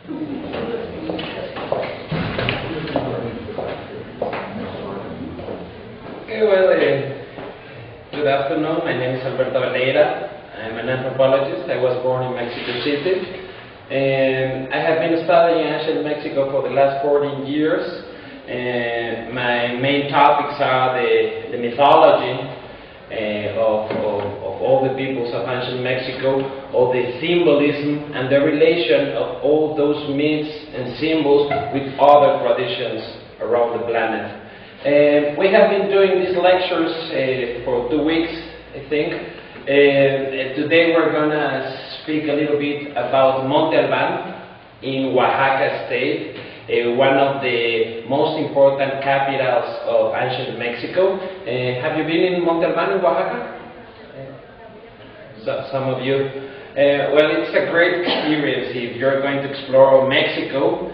Okay, well, good afternoon. My name is Alberto Aveleyra. I'm an anthropologist. I was born in Mexico City. I have been studying ancient Mexico for the last 14 years. My main topics are the mythology of all the peoples of ancient Mexico, of the symbolism and the relation of all those myths and symbols with other traditions around the planet. We have been doing these lectures for 2 weeks, I think. Today we're going to speak a little bit about Monte Alban in Oaxaca state, one of the most important capitals of ancient Mexico. Have you been in Monte Alban in Oaxaca? Some of you. Well, it's a great experience. If you're going to explore Mexico,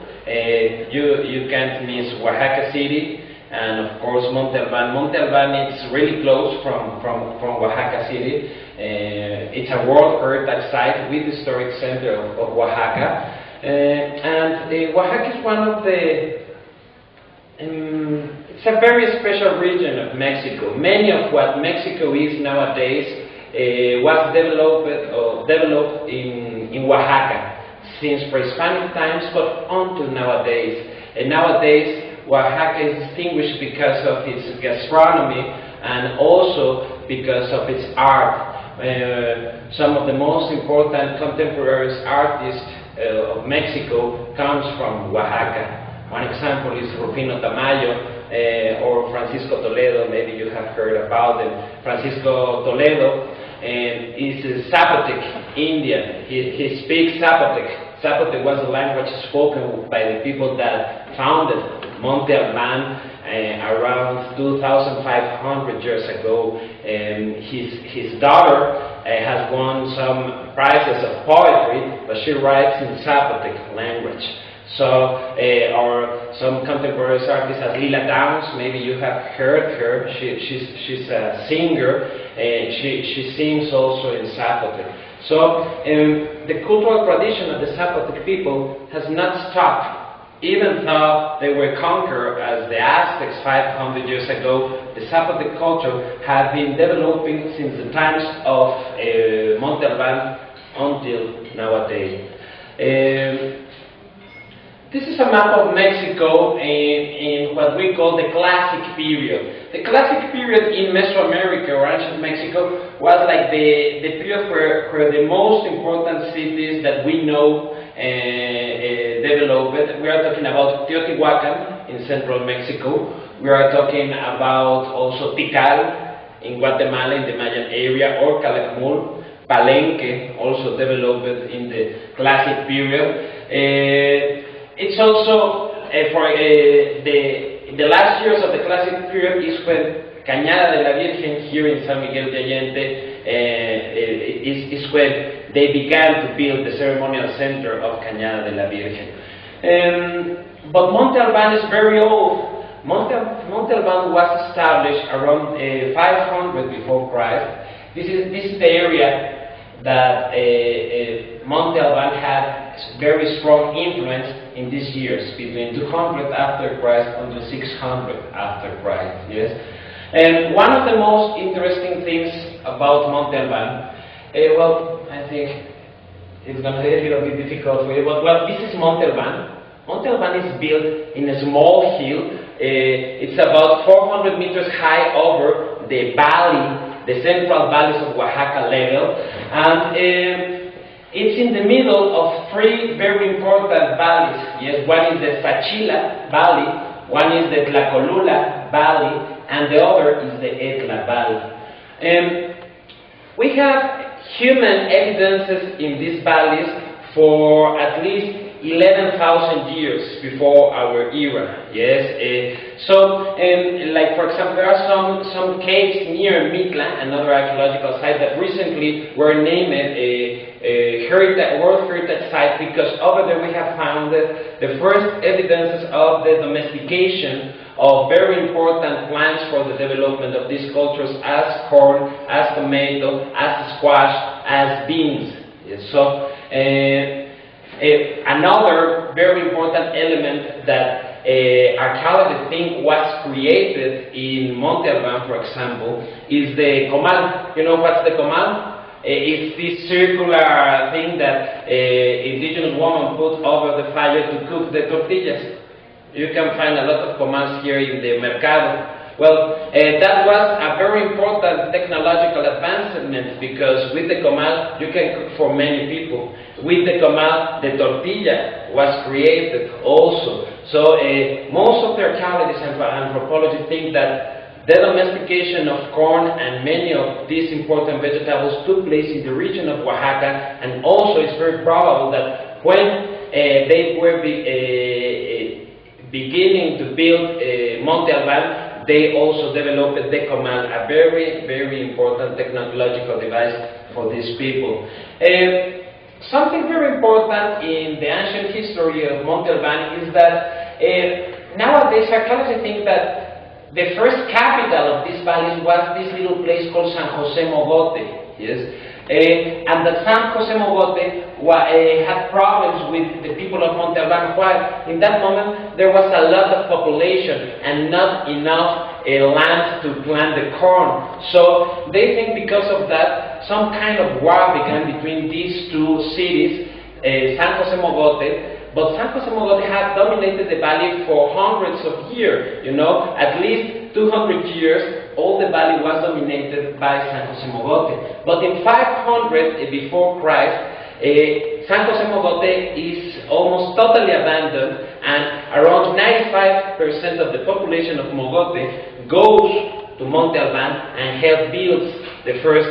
you can't miss Oaxaca City. And of course Monte Alban. Monte Alban is really close from Oaxaca City. It's a World Heritage Site with the historic center of Oaxaca. And Oaxaca is one of the... it's a very special region of Mexico. Many of what Mexico is nowadays was developed in Oaxaca since pre-Hispanic times, but until nowadays. And nowadays Oaxaca is distinguished because of its gastronomy and also because of its art. Some of the most important contemporary artists of Mexico comes from Oaxaca. One example is Rufino Tamayo or Francisco Toledo. Maybe you have heard about them. Francisco Toledo is a Zapotec Indian. He speaks Zapotec. Zapotec was a language spoken by the people that founded Monte Alban around 2,500 years ago. His daughter has won some prizes of poetry, but she writes in Zapotec language. So, or some contemporary artists as Lila Downs, maybe you have heard her. She's a singer. She sings also in Zapotec. So, the cultural tradition of the Zapotec people has not stopped. Even though they were conquered as the Aztecs 500 years ago, the Zapotec culture had been developing since the times of Monte Alban until nowadays. This is a map of Mexico in what we call the Classic period. The Classic period in Mesoamerica or ancient Mexico was like the period where the most important cities that we know developed. We are talking about Teotihuacan in central Mexico. We are talking about also Tikal in Guatemala in the Mayan area, or Calakmul. Palenque also developed in the Classic period. It's also for the last years of the Classic period is when Cañada de la Virgen here in San Miguel de Allende is when they began to build the ceremonial center of Cañada de la Virgen. But Monte Alban is very old. Monte Alban was established around 500 before Christ. This is the area that Monte Alban had very strong influence in these years, between 200 after Christ until 600 after Christ. Yes, and one of the most interesting things about Monte Alban, well, I think it's going to be a little bit difficult for you, but well, this is Monte Alban. Monte Alban is built in a small hill. It's about 400 meters high over the valley, the central valleys of Oaxaca level, and it's in the middle of three very important valleys. Yes, one is the Sachila Valley, one is the Tlacolula Valley, and the other is the Etla Valley. We have human evidences in these valleys for at least 11,000 years before our era. Yes, like for example, there are some caves near Mitla, another archaeological site that recently were named a World Heritage Site because over there we have found the first evidences of the domestication of very important plants for the development of these cultures, as corn, as tomato, as squash, as beans. Yes, so Another very important element that archaeologists think was created in Monte Alban, for example, is the comal. You know what's the comal? It's this circular thing that indigenous women put over the fire to cook the tortillas. You can find a lot of comals here in the mercado. Well, that was a very important technological advancement, because with the comal you can cook for many people. With the comal, the tortilla was created also. So most of the archaeologists and anthropologists think that the domestication of corn and many of these important vegetables took place in the region of Oaxaca, and also it's very probable that when they were beginning to build Monte Alban, they also developed the comal, a very, very important technological device for these people. Something very important in the ancient history of Monte Alban is that nowadays archaeologists think that the first capital of this valley was this little place called San Jose Mogote, yes? And that San Jose Mogote had problems with the people of Monte Alban. Why? In that moment there was a lot of population and not enough land to plant the corn. So they think because of that some kind of war began between these two cities, San Jose Mogote. But San Jose Mogote had dominated the valley for hundreds of years, you know, at least 200 years, all the valley was dominated by San Jose Mogote. But in 500 before Christ, San Jose Mogote is almost totally abandoned, and around 95% of the population of Mogote goes to Monte Alban and help build the first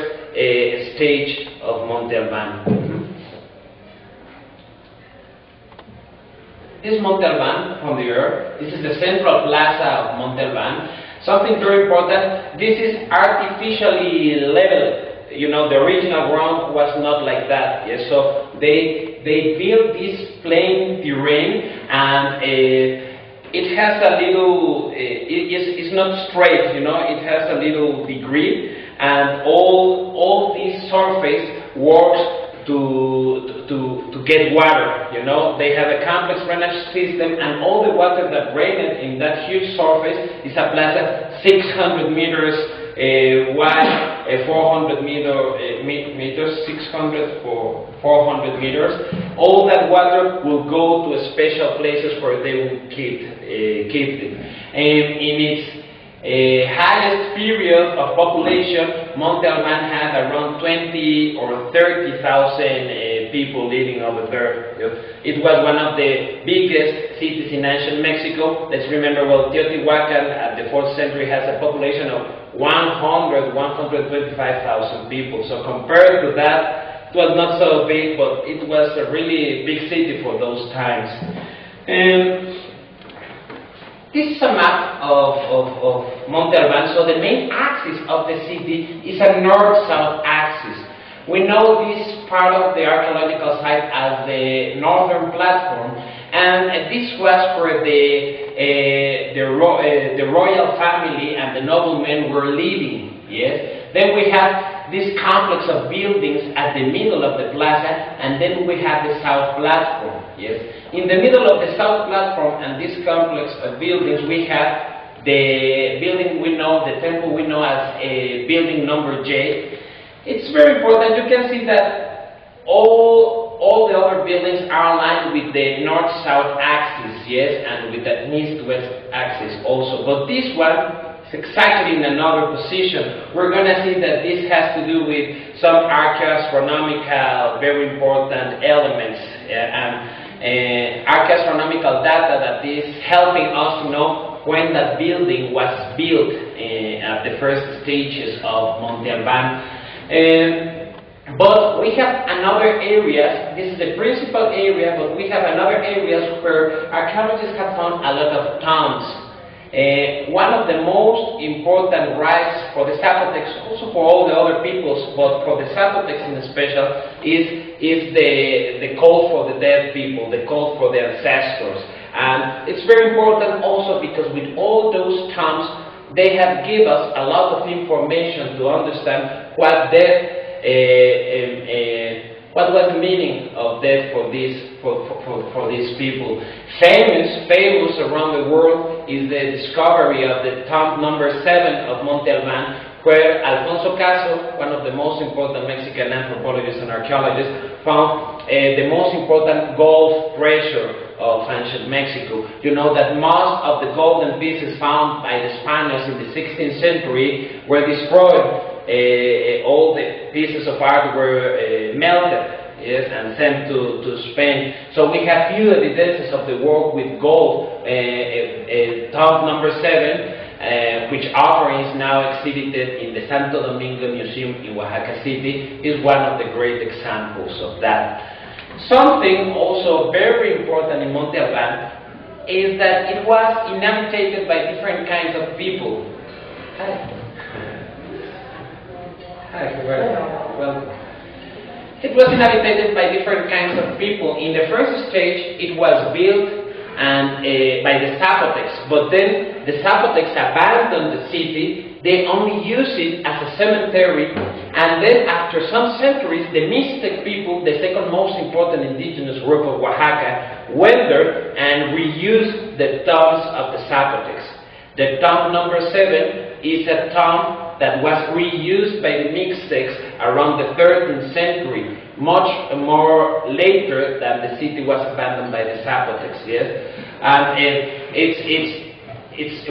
stage of Monte Alban. This is Monte Alban from the earth. This is the central plaza of Monte Alban. Something very important, this is artificially leveled. You know, the original ground was not like that. Yes? So they built this plain terrain, and it has a little, it's not straight, you know, it has a little degree, and all this surface works to get water, you know. They have a complex drainage system, and all the water that rained in that huge surface is a plaza 600 meters wide, 400 meters, 600 for 400 meters. All that water will go to special places where they will keep it. And in its highest period of population, Monte Alban had around 20 or 30,000 people living over there. It was one of the biggest cities in ancient Mexico. Let's remember, well, Teotihuacan at the 4th century has a population of 125,000 people. So compared to that, it was not so big, but it was a really big city for those times. This is a map of Monte Alban. So the main axis of the city is a north-south axis. We know this part of the archaeological site as the northern platform, and this was where the royal family and the noblemen were living. Yes. Then we have this complex of buildings at the middle of the plaza, and then we have the south platform. Yes. In the middle of the south platform and this complex of buildings, we have the building we know, the temple we know as building number J. It's very important. You can see that all the other buildings are aligned with the north-south axis, yes, and with the east-west axis also. But this one is exactly in another position. We're going to see that this has to do with some archaeoastronomical, very important elements, and archaeoastronomical data that is helping us to know when that building was built at the first stages of Monte Alban. But we have another area. This is the principal area, but we have another areas where archaeologists have found a lot of tombs. One of the most important rites for the Zapotecs, also for all the other peoples, but for the Zapotecs in special, is the call for the dead people, the call for the ancestors. And it's very important also because with all those tombs, they have given us a lot of information to understand what What was the meaning of death for these people? Famous around the world is the discovery of the tomb number 7 of Monte Alban, where Alfonso Caso, one of the most important Mexican anthropologists and archaeologists, found the most important gold treasure of ancient Mexico. You know that most of the golden pieces found by the Spaniards in the 16th century were destroyed. All the pieces of art were melted, yes, and sent to Spain. So we have few evidences of the work with gold. Tomb number 7, which offering is now exhibited in the Santo Domingo Museum in Oaxaca City, is one of the great examples of that. Something also very important in Monte Alban is that it was inhabited by different kinds of people. Well, it was inhabited by different kinds of people. In the first stage, it was built by the Zapotecs, but then the Zapotecs abandoned the city. They only used it as a cemetery, and then after some centuries, the Mixtec people, the second most important indigenous group of Oaxaca, went there and reused the tombs of the Zapotecs. The tomb number 7 is a tomb that was reused by the Mixtecs around the 13th century, much more later than the city was abandoned by the Zapotecs, yes? And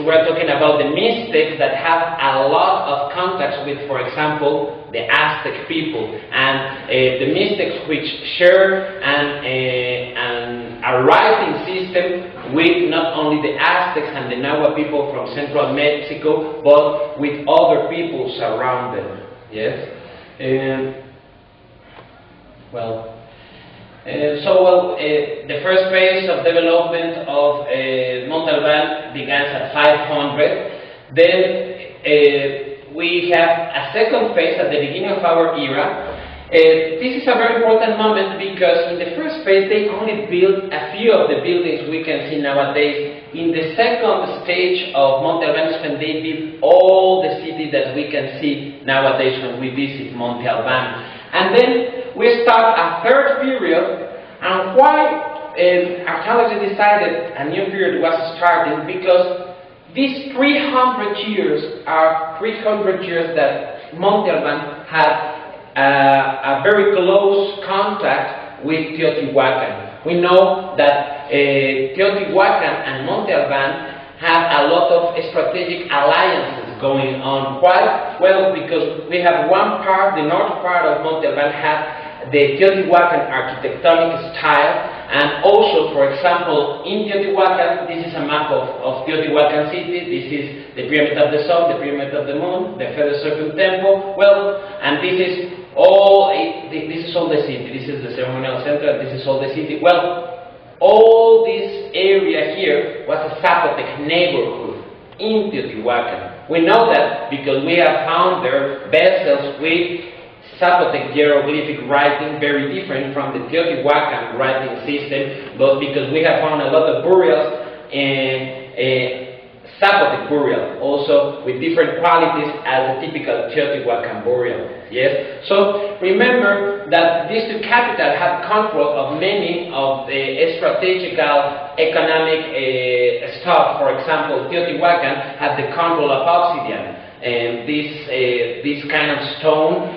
we're talking about the Mixtecs that have a lot of contacts with, for example, the Aztec people, and the Mixtecs which share a writing system with not only the Aztecs and the Nahua people from central Mexico, but with other peoples around them. Yes. The first phase of development of Monte Alban begins at 500. Then we have a second phase at the beginning of our era. This is a very important moment because in the first phase they only built a few of the buildings we can see nowadays. In the second stage of Monte Alban is when they built all the city that we can see nowadays when we visit Monte Alban. And then we start a third period, and why archaeology decided a new period was starting, because these 300 years are 300 years that Monte Alban had a very close contact with Teotihuacan. We know that Teotihuacan and Monte Alban have a lot of strategic alliances going on. Why? Well, because we have one part, the north part of Monte Alban had the Teotihuacan architectonic style, and also, for example, in Teotihuacan, this is a map of Teotihuacan city. This is the Pyramid of the Sun, the Pyramid of the Moon, the Feather Serpent Temple. Well, and this is all the city. This is the ceremonial center, this is all the city. Well, all this area here was a Zapotec neighborhood in Teotihuacan. We know that because we have found there vessels with Zapotec hieroglyphic writing, very different from the Teotihuacan writing system, but because we have found a lot of burials Zapotec burial, also with different qualities as a typical Teotihuacan burial. Yes. So remember that these two capitals have control of many of the strategical economic stuff. For example, Teotihuacan had the control of obsidian, and this kind of stone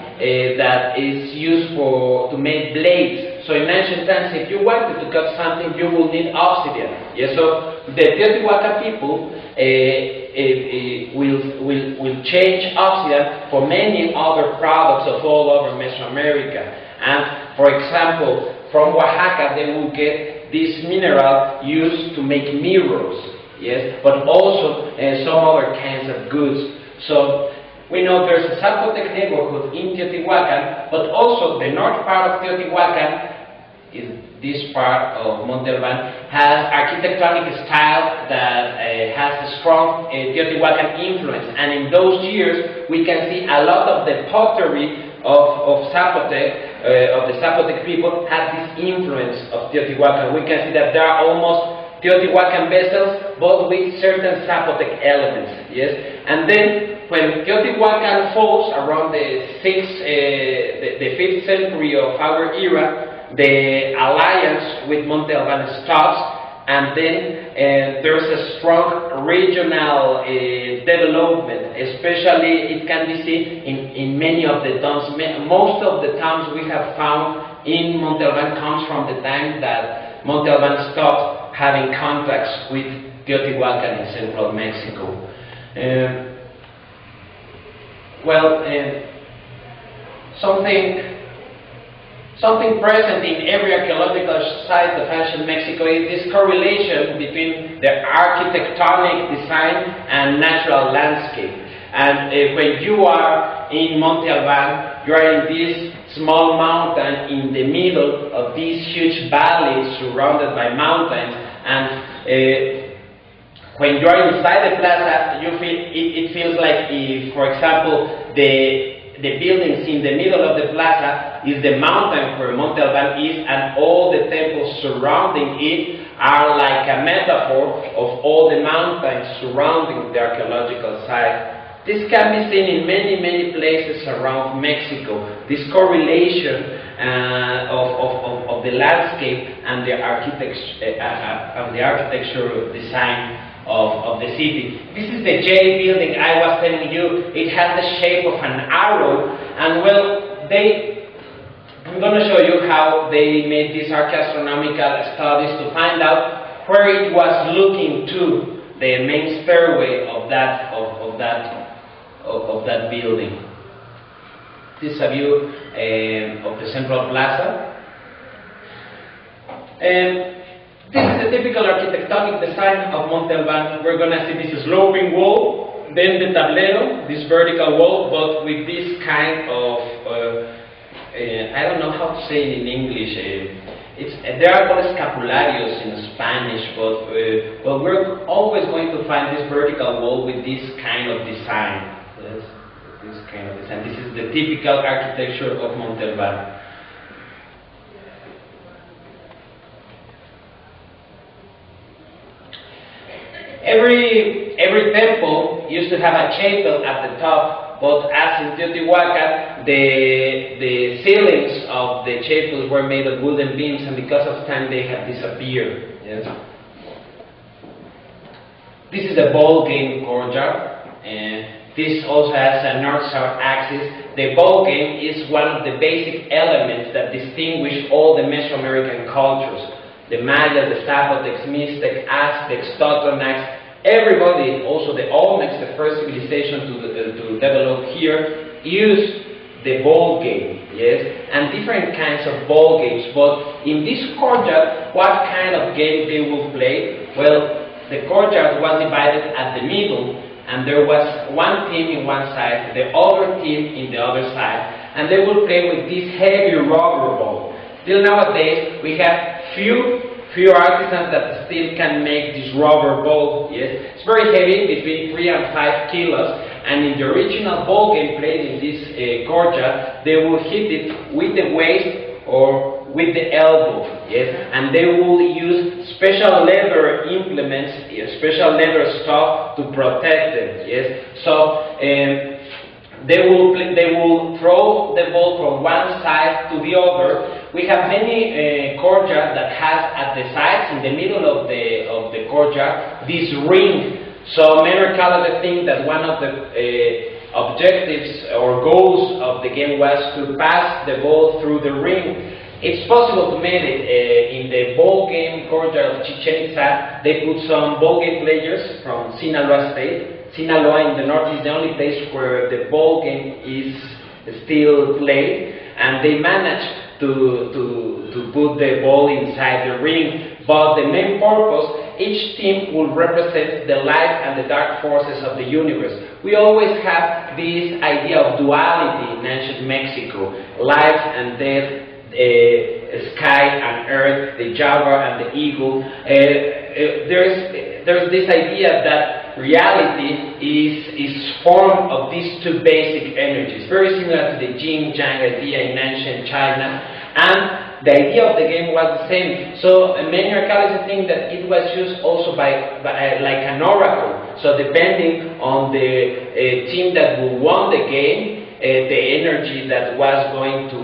that is used to make blades. So in ancient times, if you wanted to cut something, you will need obsidian. Yes. So the Teotihuacan people will change obsidian for many other products of all over Mesoamerica. And for example, from Oaxaca they will get this mineral used to make mirrors, yes, but also some other kinds of goods. So we know there's a Zapotec neighborhood in Teotihuacan, but also the north part of Teotihuacan, is this part of Monte Alban, has architectonic style that has a strong Teotihuacan influence. And in those years, we can see a lot of the pottery of Zapotec, of the Zapotec people, has this influence of Teotihuacan. We can see that there are almost Teotihuacan vessels, but with certain Zapotec elements, yes? And then, when Teotihuacan falls around the 5th century of our era, the alliance with Monte Alban stops, and then there's a strong regional development. Especially, it can be seen in many of the towns. Most of the towns we have found in Monte Alban comes from the time that Monte Alban stopped having contacts with Teotihuacan in central Mexico. Something present in every archaeological site of ancient Mexico is this correlation between the architectonic design and natural landscape. And when you are in Monte Alban, you are in this small mountain in the middle of these huge valleys surrounded by mountains. And when you are inside the plaza, you feel it feels like if, for example, the buildings in the middle of the plaza is the mountain where Monte Alban is, and all the temples surrounding it are like a metaphor of all the mountains surrounding the archaeological site. This can be seen in many places around Mexico, this correlation of the landscape and the architectural design of the city. This is the J building I was telling you. It has the shape of an arrow, and I'm going to show you how they made these archaeoastronomical studies to find out where it was looking to the main stairway of that building. This is a view of the central plaza. This is the typical architectonic design of Monte Alban. We're going to see this sloping wall, then the tablero, this vertical wall, but with this kind of, I don't know how to say it in English. They are called escapularios in Spanish, but we're always going to find this vertical wall with this kind of design. Yes, this kind of design. This is the typical architecture of Monte Alban. Every temple used to have a chapel at the top, but as in Teotihuacan, the ceilings of the chapels were made of wooden beams, and because of time they have disappeared. Yes. This is a ball game courtyard, and this also has a north-south axis. The ball game is one of the basic elements that distinguish all the Mesoamerican cultures. The Maya, the Zapotecs, Mixtec, Aztecs, Totonacs, everybody, also the Olmecs, the first civilization to develop here, used the ball game, yes, and different kinds of ball games. But in this courtyard, what kind of game they will play? Well, the courtyard was divided at the middle, and there was one team in one side, the other team in the other side, and they will play with this heavy rubber ball. Till nowadays, we have few artisans that still can make this rubber ball. Yes, it's very heavy, between 3 and 5 kilos. And in the original ball game played in this courtyard, they will hit it with the waist or with the elbow. Yes, and they will use special leather implements, special leather stuff to protect them. Yes, so. They will throw the ball from one side to the other. We have many courtyards that has at the sides, in the middle of the courtyard, this ring. So many archaeologists think that one of the objectives or goals of the game was to pass the ball through the ring. It's possible to make it in the ball game courtyard of Chichen Itza. They put some ball game players from Sinaloa State. Sinaloa in the north is the only place where the ball game is still played, and they managed to put the ball inside the ring. But the main purpose, each team will represent the light and the dark forces of the universe. We always have this idea of duality in ancient Mexico: life and death, sky and earth, the jaguar and the eagle. There's this idea that reality is formed of these two basic energies, very similar to the yin-yang idea in ancient China. And the idea of the game was the same. So many archaeologists think that it was used also by like an oracle. So depending on the team that will won the game, the energy that was going to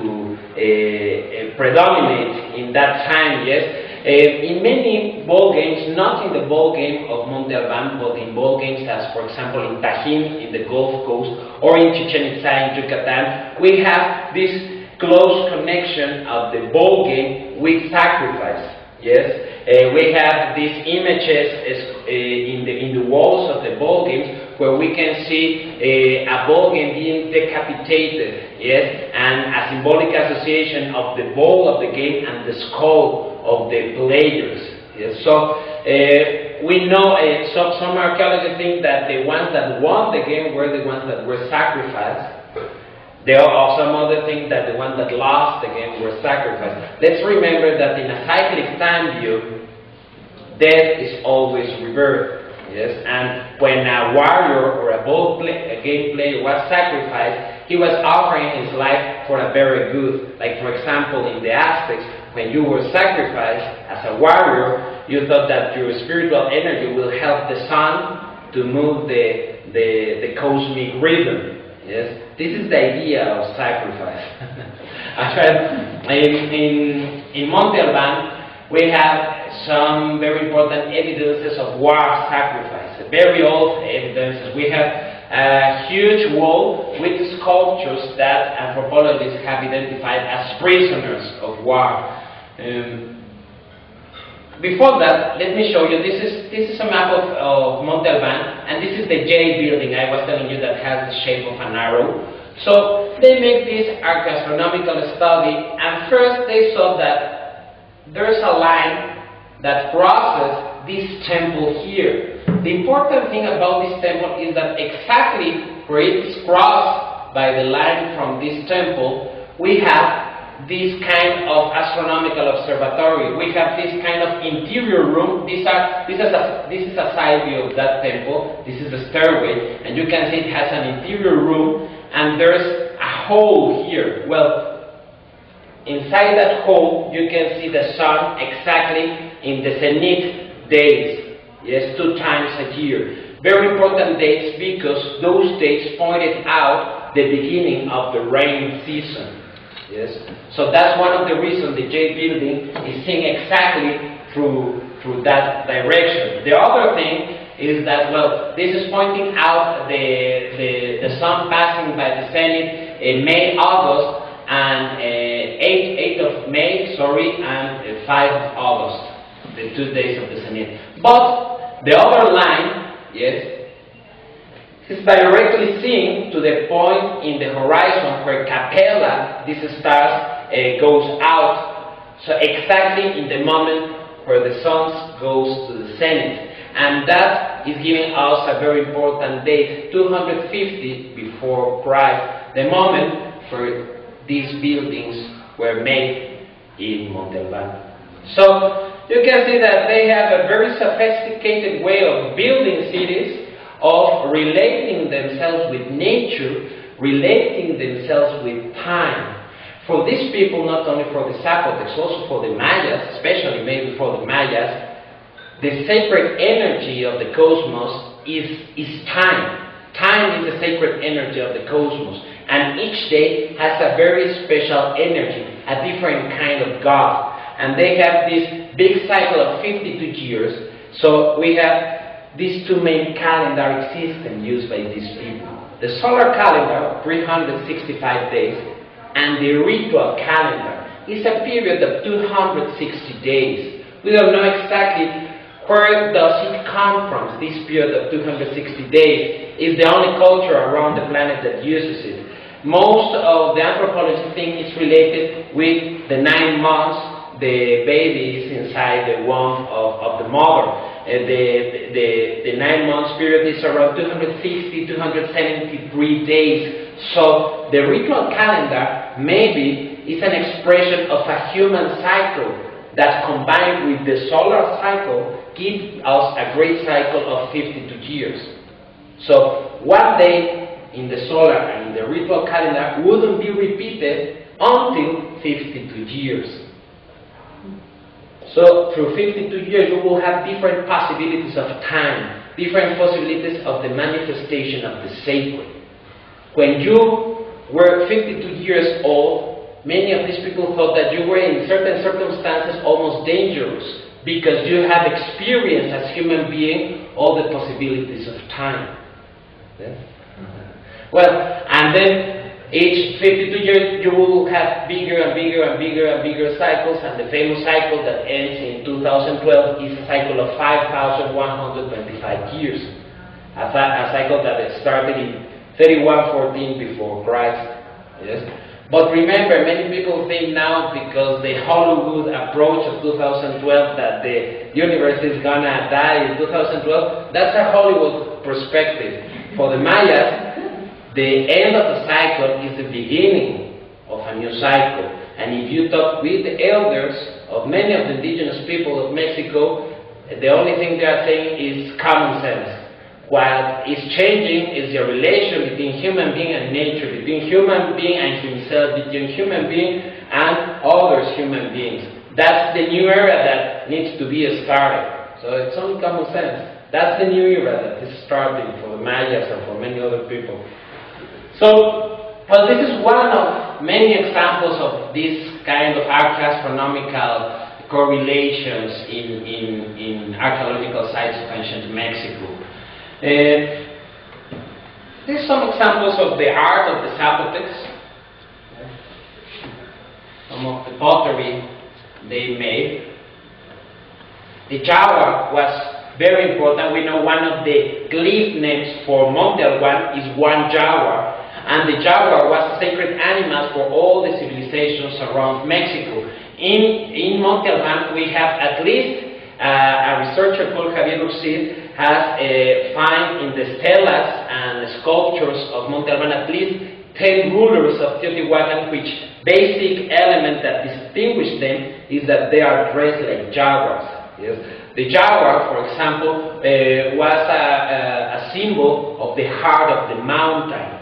predominate in that time, yes. In many ball games, not in the ball game of Monte Alban, but in ball games as, for example, in Tajín, in the Gulf Coast, or in Chichen Itza, in Yucatan, we have this close connection of the ball game with sacrifice. Yes, we have these images in the walls of the ball games where we can see a ball game being decapitated. Yes, and a symbolic association of the ball of the game and the skull of the players. Yes. So we know some archaeologists think that the ones that won the game were the ones that were sacrificed. There are some other things that the ones that lost the game were sacrificed. Let's remember that in a cyclic time view, death is always rebirth. Yes, and when a warrior or a game player was sacrificed, he was offering his life for a better good. Like, for example, in the Aztecs, when you were sacrificed as a warrior, you thought that your spiritual energy will help the sun to move the cosmic rhythm. Yes, this is the idea of sacrifice. in Monte Alban, we have some very important evidences of war sacrifice, very old evidences. We have a huge wall with sculptures that anthropologists have identified as prisoners of war. Before that, let me show you, this is a map of Monte Alban, and this is the J building I was telling you that has the shape of an arrow. So they make this astronomical study, and first they saw that there's a line that crosses this temple here. The important thing about this temple is that exactly where it is crossed by the line from this temple, we have this kind of astronomical observatory. We have this kind of interior room. This is a side view of that temple. This is the stairway, and you can see it has an interior room, and there's a hole here. Well, inside that hole, you can see the sun exactly in the zenith days. Yes, 2 times a year. Very important dates because those dates pointed out the beginning of the rain season. Yes, so that's one of the reasons the J building is seen exactly through that direction. The other thing is that, well, this is pointing out the sun passing by the zenith in May, August, and 8th of May, and 5th of August, the 2 days of the zenith. But the other line, yes, is directly seen to the point in the horizon where Capella, this star, goes out. So exactly in the moment where the sun goes to the zenith. And that is giving us a very important date, 250 before Christ, the moment where these buildings were made in Monte Alban. So you can see that they have a very sophisticated way of building cities, of relating themselves with nature, relating themselves with time. For these people, not only for the Zapotecs, also for the Mayas, especially maybe for the Mayas, the sacred energy of the cosmos is time. Time is the sacred energy of the cosmos. And each day has a very special energy, a different kind of God. And they have this big cycle of 52 years. So we have these 2 main calendaric systems used by these people. The solar calendar, 365 days, and the ritual calendar is a period of 260 days. We don't know exactly where does it come from, this period of 260 days. It's the only culture around the planet that uses it. Most of the anthropologists think it's related with the 9 months the baby is inside the womb of the mother. The 9 months period is around 260, 273 days. So the ritual calendar maybe is an expression of a human cycle that combined with the solar cycle gives us a great cycle of 52 years. So one day in the solar and in the ritual calendar wouldn't be repeated until 52 years. So through 52 years, you will have different possibilities of time, different possibilities of the manifestation of the sacred. When you were 52 years old, many of these people thought that you were in certain circumstances almost dangerous because you have experienced as human being all the possibilities of time. Yes? Well, and then each 52 years you will have bigger and bigger and bigger and bigger cycles, and the famous cycle that ends in 2012 is a cycle of 5,125 years. A cycle that started in 3114 before Christ. Yes? But remember, many people think now, because the Hollywood approach of 2012, that the universe is gonna die in 2012. That's a Hollywood perspective. For the Mayas, the end of the cycle is the beginning of a new cycle. And if you talk with the elders of many of the indigenous people of Mexico, the only thing they are saying is common sense. What is changing is the relation between human being and nature, between human being and himself, between human being and others human beings. That's the new era that needs to be started. So it's only common sense. That's the new era that is starting for the Mayas and for many other people. So, well, this is one of many examples of this kind of archaeoastronomical correlations in archaeological sites of ancient Mexico. Here's some examples of the art of the Zapotecs. Some of the pottery they made. The jaguar was very important. We know one of the glyph names for Monte Alban is one jaguar. And the jaguar was a sacred animal for all the civilizations around Mexico. In Monte Alban, we have at least a researcher called Javier Luxid has found in the stelas and the sculptures of Monte Alban at least 10 rulers of Teotihuacan, which basic element that distinguish them is that they are dressed like jaguars. Yes? The jaguar, for example, was a symbol of the heart of the mountain.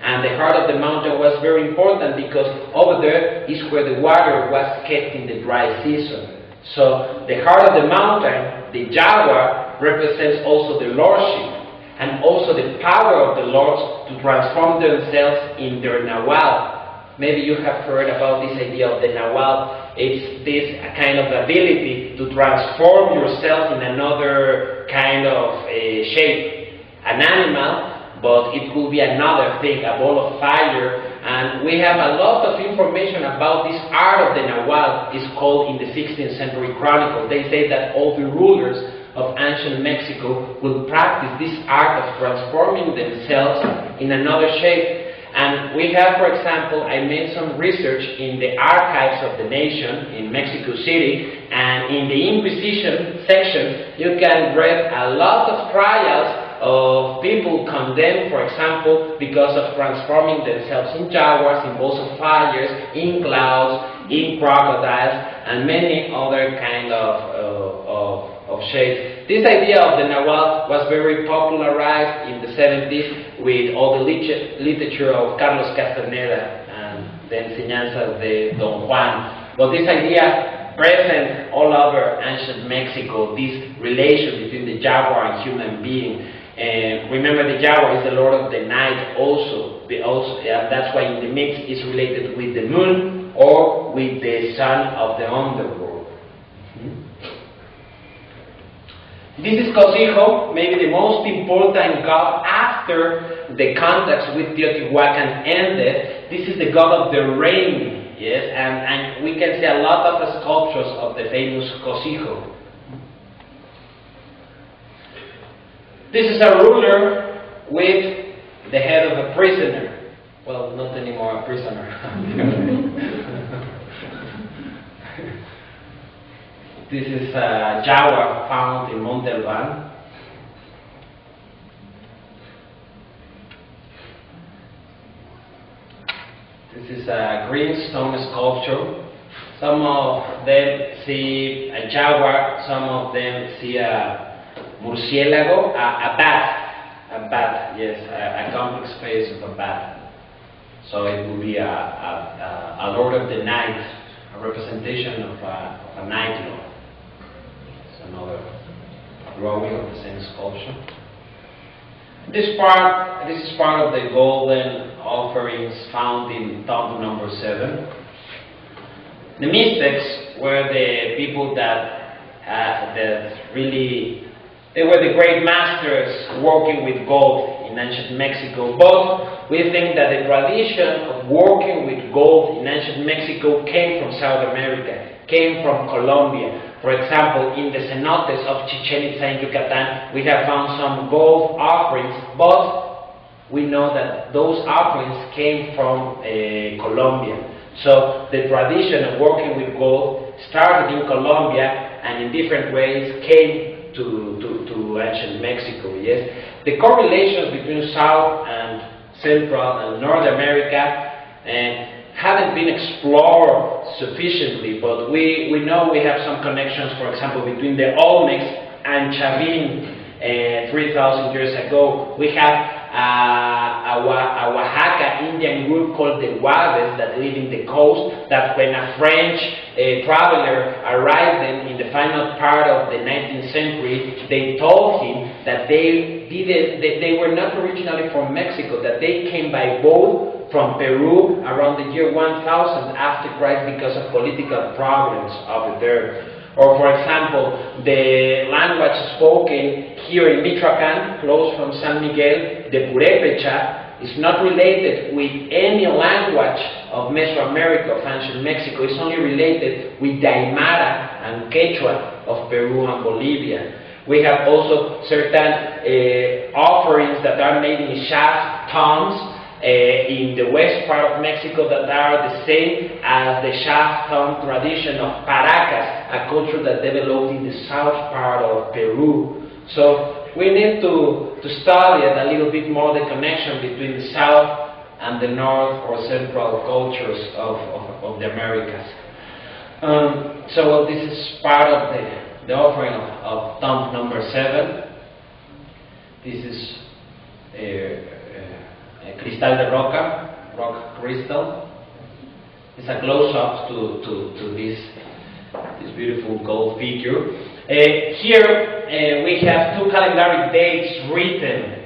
And the heart of the mountain was very important because over there is where the water was kept in the dry season. So the heart of the mountain, the jaguar, represents also the lordship and also the power of the lords to transform themselves in their Nahual. Maybe you have heard about this idea of the Nahual. It's this kind of ability to transform yourself in another kind of shape. An animal, but it could be another thing, a ball of fire. And we have a lot of information about this art of the Nahual. It's called in the 16th century chronicle. They say that all the rulers of ancient Mexico will practice this art of transforming themselves in another shape. And we have, for example, I made some research in the archives of the nation in Mexico City, and in the Inquisition section, you can read a lot of trials of people condemned, for example, because of transforming themselves in jaguars, in balls of fires, in clouds, in crocodiles, and many other kind of shapes. This idea of the Nahual was very popularized in the 70s with all the literature of Carlos Castaneda and the Enseñanzas de Don Juan. But this idea present all over ancient Mexico, this relation between the jaguar and human being. Remember, the jaguar is the lord of the night also. That's why in the mix is related with the moon or with the son of the underworld. This is Cosijo, maybe the most important god after the contacts with Teotihuacan ended. This is the god of the rain, yes, and we can see a lot of the sculptures of the famous Cosijo. This is a ruler with the head of a prisoner. Well, not anymore a prisoner. This is a jaguar found in Monte Alban. This is a green stone sculpture. Some of them see a jaguar, some of them see a murciélago, a bat, yes, a complex face of a bat. So it would be a lord of the night, a representation of a night lord. drawing of the same sculpture. This is part of the golden offerings found in tomb number 7. The mystics were the people that they were the great masters working with gold in ancient Mexico. But we think that the tradition of working with gold in ancient Mexico came from South America, came from Colombia. For example, in the cenotes of Chichen Itza in Yucatan, we have found some gold offerings, but we know that those offerings came from Colombia. So the tradition of working with gold started in Colombia and in different ways came to ancient Mexico. Yes, the correlations between South and Central and North America haven't been explored sufficiently, but we know we have some connections, for example, between the Olmecs and Chavin 3,000 years ago. We have a Oaxaca Indian group called the Guaves that live in the coast, that when a French traveler arrived in the final part of the 19th century, they told him that they were not originally from Mexico, that they came by boat from Peru around the year 1000 after Christ because of political problems over there. Or for example, the language spoken here in Michoacan, close from San Miguel, the Purépecha, is not related with any language of Mesoamerica, of ancient Mexico. It's only related with the Aymara and Quechua of Peru and Bolivia. We have also certain offerings that are made in shaft tombs in the west part of Mexico that are the same as the shaft tomb tradition of Paracas, a culture that developed in the south part of Peru. So we need to study a little bit more the connection between the south and the north or central cultures of the Americas. So this is part of the offering of tomb number 7. This is Cristal de Roca, rock crystal. It's a close-up to this beautiful gold figure. Here we have 2 calendaric dates written.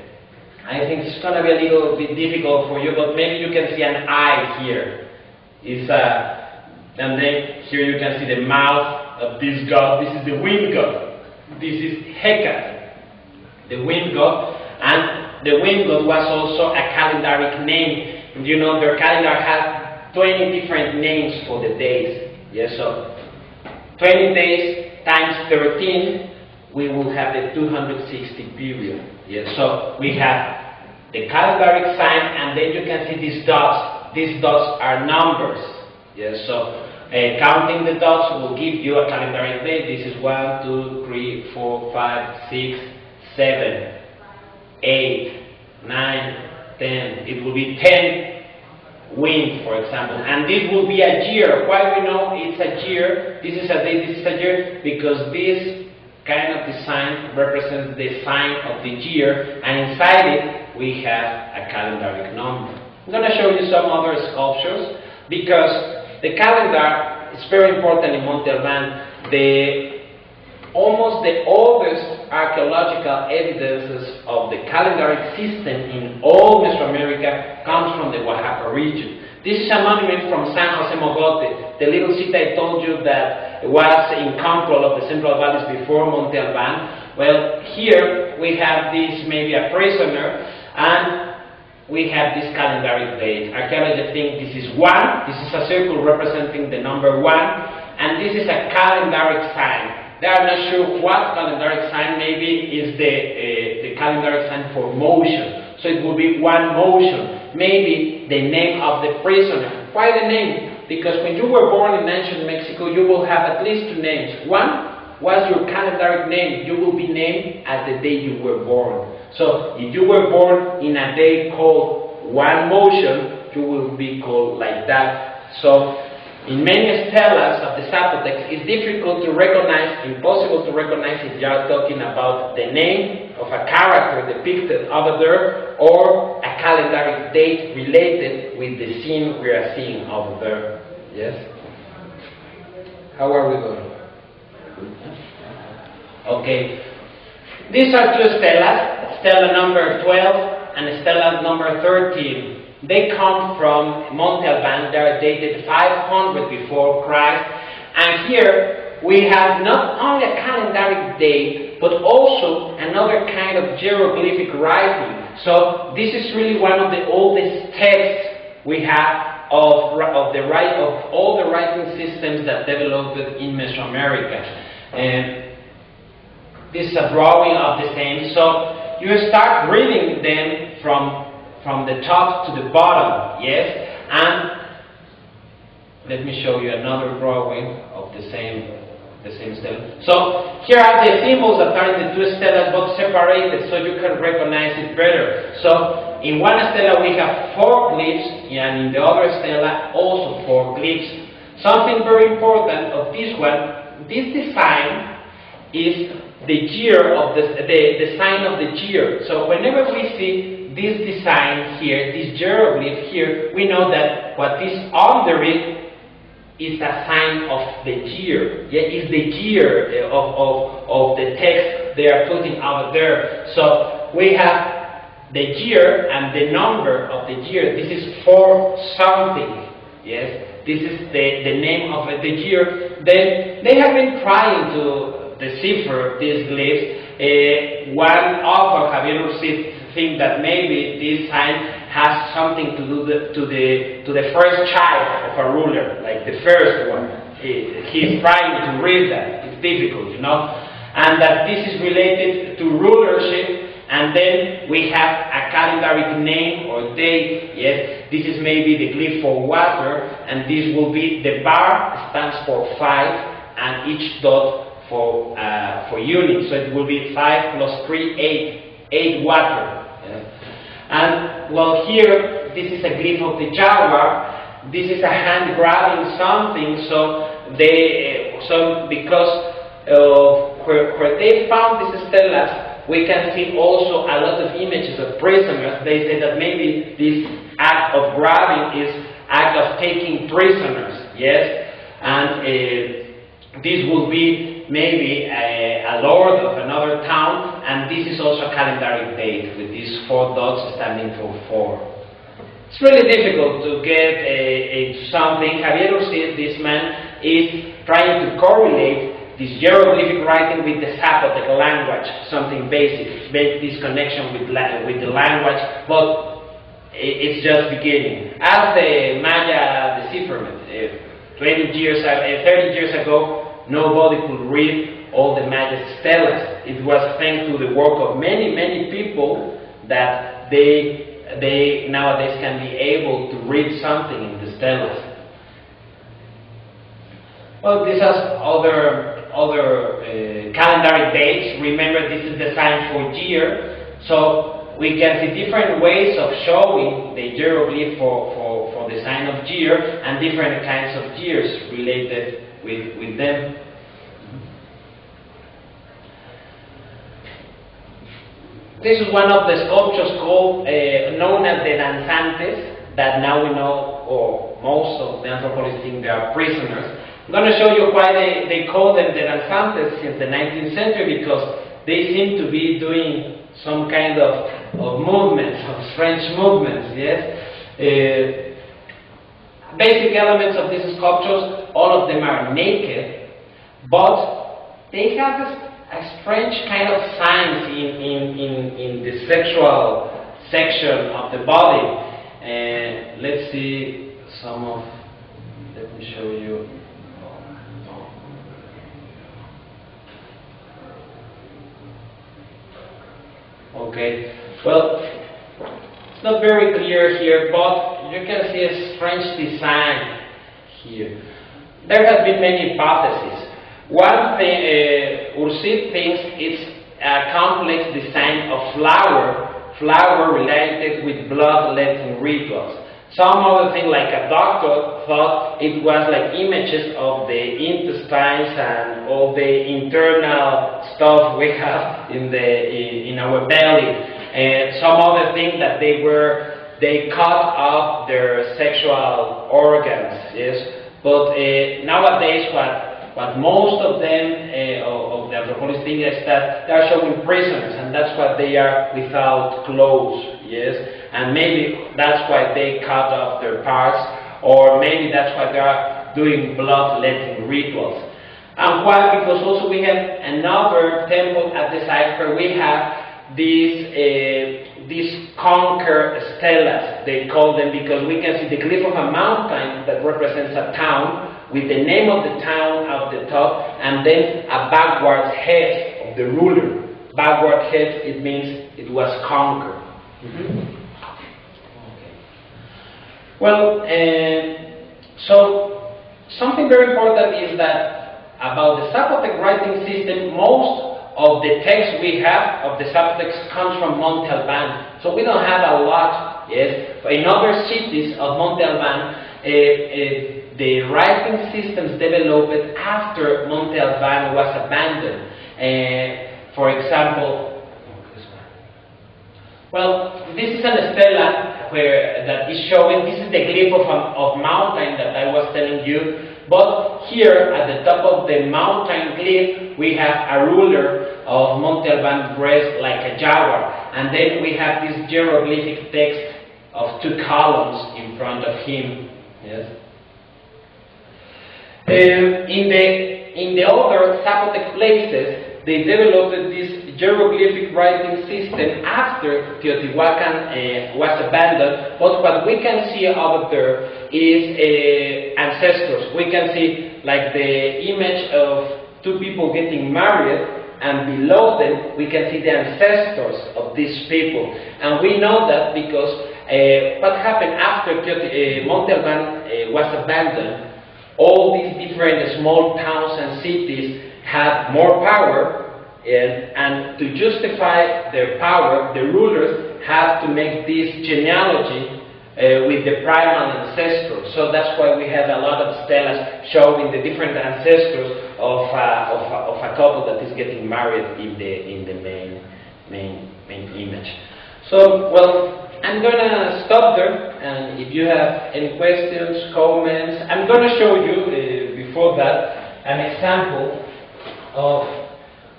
I think it's going to be a little bit difficult for you, but maybe you can see an eye here. And then here you can see the mouth of this god. This is the wind god. This is Hecate, the wind god. And the wind god was also a calendaric name. And you know, their calendar has 20 different names for the days. Yes, so 20 days times 13, we will have the 260 period. Yes, so we have the calendaric sign, and then you can see these dots. These dots are numbers. Yes, so counting the dots will give you a calendaric day. This is 1, 2, 3, 4, 5, 6, 7. 8, 9, 10. It will be 10 wind, for example, and this will be a year. Why we know it's a year? This is a day. This is a year because this kind of design represents the sign of the year, and inside it we have a calendaric number. I'm going to show you some other sculptures because the calendar is very important in Monte Alban. Almost the oldest archaeological evidences of the calendaric system in all Mesoamerica comes from the Oaxaca region. This is a monument from San Jose Mogote, the little city I told you that was in control of the Central Valleys before Monte Alban. Well, here we have this, maybe a prisoner, and we have this calendaric date. Archaeologists think this is 1, this is a circle representing the number 1, and this is a calendaric sign. They are not sure what calendaric sign. Maybe is the calendaric sign for motion. So it will be 1 motion. Maybe the name of the prisoner. Why the name? Because when you were born in ancient Mexico, you will have at least 2 names. 1 was your calendaric name. You will be named as the day you were born. So if you were born in a day called 1 motion, you will be called like that. So in many stelas of the Zapotecs, it's difficult to recognize, impossible to recognize if you are talking about the name of a character depicted over there or a calendaric date related with the scene we are seeing over there. Yes? How are we going? Okay. These are two stelas, stela number 12 and stela number 13. They come from Monte Alban. They are dated 500 before Christ. And here we have not only a calendaric date, but also another kind of hieroglyphic writing. So this is really one of the oldest texts we have of all the writing systems that developed in Mesoamerica. And this is a drawing of the same. So you start reading them from the top to the bottom, yes? And let me show you another drawing of the same stela. So here are the symbols that are in the two stelas, both separated, so you can recognize it better. So in one stela we have 4 glyphs, and in the other stela also 4 glyphs. Something very important of this one, this design is the year of the sign of the year. So whenever we see this design here, this hieroglyph here, we know that what is under it is a sign of the year. Yeah, is the year of the text they are putting out there. So we have the year and the number of the year. This is 4 something. Yes, this is the name of the year. Then they have been trying to decipher these glyphs. One author, Javier Ursit, think that maybe this sign has something to do to the first child of a ruler, like the first one. He's trying to read that. It's difficult, you know, and that this is related to rulership. And then we have a calendaric name or date. Yes, this is maybe the glyph for water, and this will be the bar stands for 5, and each dot for unit. So it will be 5 plus 3, 8 water. Yes. And well, here this is a glyph of the jaguar. This is a hand grabbing something. So because where they found these stelas, we can see also a lot of images of prisoners. They say that maybe this act of grabbing is act of taking prisoners. Yes, and this will be maybe a lord of another town, and this is also a calendaric date with these 4 dots standing for 4. It's really difficult to get something. Javier Ursit, this man, is trying to correlate this hieroglyphic writing with the Zapotec language, something basic, make this connection with the language, but it's just beginning. As the Maya decipherment, 30 years ago, nobody could read all the Maya stelas. It was thanks to the work of many people that they nowadays can be able to read something in the stelas. Well, these are other calendaric dates. Remember, this is the sign for year, so we can see different ways of showing the hieroglyph for the sign of year, and different kinds of years related with them. This is one of the sculptures known as the danzantes, that now we know, or most of the anthropologists think they are prisoners. I'm going to show you why they call them the danzantes since the 19th century, because they seem to be doing some kind of movements, of strange movements, yes? Basic elements of these sculptures, all of them are naked, but they have a strange kind of signs in the sexual section of the body. Let's see some of, let me show you. Okay, well, it's not very clear here, but you can see a strange design here. There have been many hypotheses. One thing, Ursit thinks it's a complex design of flower related with blood-letting rituals. Some other thing, like a doctor thought it was like images of the intestines and all the internal stuff we have in our belly. And some other thing that they cut off their sexual organs. Yes, but nowadays what most of them, of the anthropologists think, is that they are showing prisoners, and that's why they are without clothes, yes? And maybe that's why they cut off their parts, or maybe that's why they are doing bloodletting rituals. And why? Because also we have another temple at the site where we have these conquer stelas, they call them, because we can see the cliff of a mountain that represents a town with the name of the town at the top, and then a backwards head of the ruler. Backward head, it means it was conquered. Okay. Well, so something very important is that about the Zapotec writing system, most of the text we have of the Zapotecs comes from Monte Alban. So we don't have a lot, yes. But in other cities of Monte Alban, the writing systems developed after Monte Alban was abandoned. For example, well, this is an stela that is showing, this is the glyph of mountain that I was telling you. But here, at the top of the mountain glyph, we have a ruler of Monte Alban dressed like a jaguar. And then we have this hieroglyphic text of 2 columns in front of him. Yes. In the other Zapotec places, they developed this hieroglyphic writing system after Teotihuacan was abandoned. But what we can see over there is ancestors. We can see like the image of 2 people getting married, and below them we can see the ancestors of these people. And we know that because what happened after Monte Alban was abandoned, all these different small towns and cities had more power. And to justify their power, the rulers had to make this genealogy with the primal ancestors. So that's why we have a lot of stelas showing the different ancestors of a couple that is getting married in the main image. So, well, I'm gonna stop there, and if you have any questions, comments, I'm gonna show you before that an example of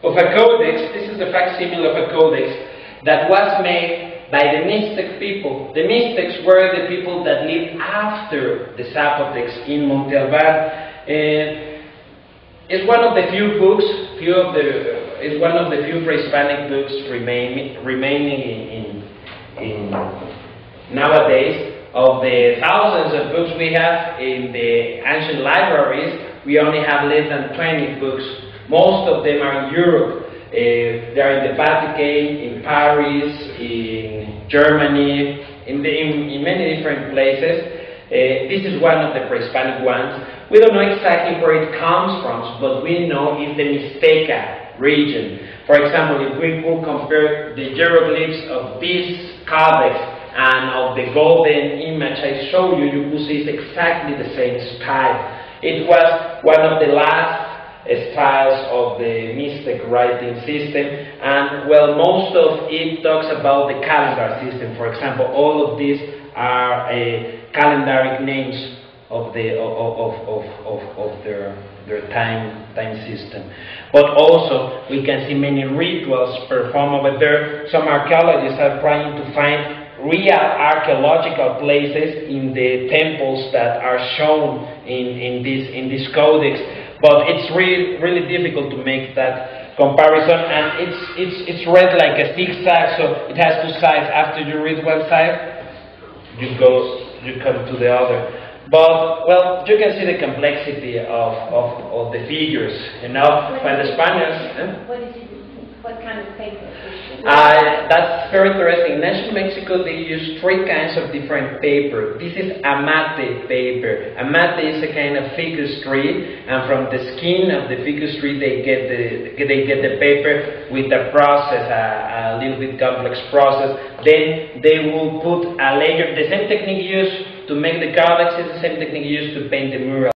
a codex. This is the facsimile of a codex that was made by the Mixtec people. The Mixtecs were the people that lived after the Zapotecs in Monte Alban. It's one of the few books, it's one of the few pre-Hispanic books remaining in nowadays. Of the thousands of books we have in the ancient libraries, we only have less than 20 books. Most of them are in Europe. They are in the Vatican, in Paris, in Germany, in many different places. This is one of the pre-Hispanic ones. We don't know exactly where it comes from, but we know it's the Mixteca region. For example, if we could compare the hieroglyphs of this codex and of the golden image I showed you, you could see it's exactly the same style. It was one of the last styles of the Mixtec writing system, and well, most of it talks about the calendar system. For example, all of these are calendaric names of their time system. But also we can see many rituals performed over there. Some archaeologists are trying to find real archaeological places in the temples that are shown in this codex. But it's really difficult to make that comparison, and it's read like a zigzag, so it has 2 sides. After you read one side, you come to the other. But well, you can see the complexity of the figures. You know, when the Spaniards. What kind of paper? That's very interesting. In ancient Mexico, they use 3 kinds of different paper. This is amate paper. Amate is a kind of ficus tree, and from the skin of the ficus tree, they get the paper with a process, a little bit complex process. Then they will put a layer. The same technique used to make the codex is the same technique used to paint the mural.